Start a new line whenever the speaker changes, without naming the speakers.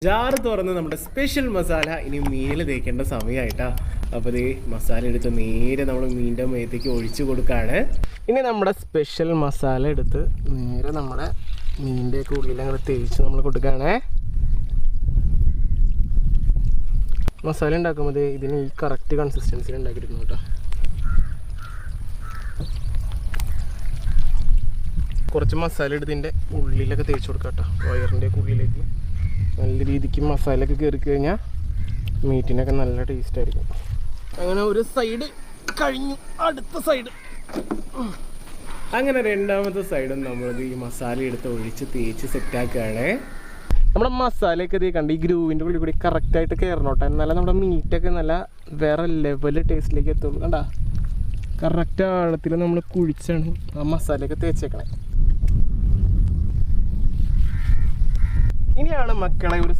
Jar തുറന്ന് നമ്മുടെ special masala ഇനി മീനിൽ തേക്കേണ്ട സമയമായിട്ടാ. അപ്പോൾ ഇത് മസാല എടുത്ത് നേരെ നമ്മൾ മീനിൻ്റെ മേത്തേക്ക് ഒഴിച്ചു കൊടുക്കുകയാണ്. ഇനി നമ്മുടെ സ്പെഷ്യൽ മസാല എടുത്ത് നേരെ നമ്മുടെ മീനിൻ്റെ ഒക്കെ ഉള്ളിൽ അങ്ങനെ തേച്ച് നമ്മൾ കൊടുക്കുകയാണേ. മസാല ഉണ്ടാക്കുമ്പോൾ ഇതിന് ഈ കറക്റ്റ് കൺസിസ്റ്റൻസിയിൽ ഉണ്ടാക്കിയിരുന്നു കേട്ടോ. കുറച്ച് മസാല എടുത്ത് ഇതിൻ്റെ ഉള്ളിലൊക്കെ തേച്ച് കൊടുക്കാം കേട്ടോ. വയറിൻ്റെ ഒക്കെ ഉള്ളിലേക്ക് നല്ല രീതിക്ക് മസാലയൊക്കെ കയറി കഴിഞ്ഞാൽ മീറ്റിനൊക്കെ നല്ല ടേസ്റ്റ് ആയിരിക്കും. അങ്ങനെ ഒരു സൈഡ് കഴിഞ്ഞു, അടുത്ത സൈഡ്. അങ്ങനെ രണ്ടാമത്തെ സൈഡും നമ്മളത് ഈ മസാല എടുത്ത് ഒഴിച്ച് തേച്ച് സെറ്റാക്കുകയാണേ. നമ്മുടെ മസാലയൊക്കെ ഇത് കണ്ട് ഈ ഗ്രൂവിൻ്റെ ഉള്ളിൽ കൂടി കറക്റ്റായിട്ട് കയറണോട്ടെ, എന്നാലും നമ്മുടെ മീറ്റൊക്കെ നല്ല വേറെ ലെവൽ ടേസ്റ്റിലേക്ക് എത്തുള്ളൂ. കണ്ടാ കറക്റ്റ് ആഴത്തിൽ നമ്മൾ കുഴിച്ചാണ് ആ മസാലയൊക്കെ തേച്ചേക്കണേ. ഇനിയാണ് മക്കളെ ഒരു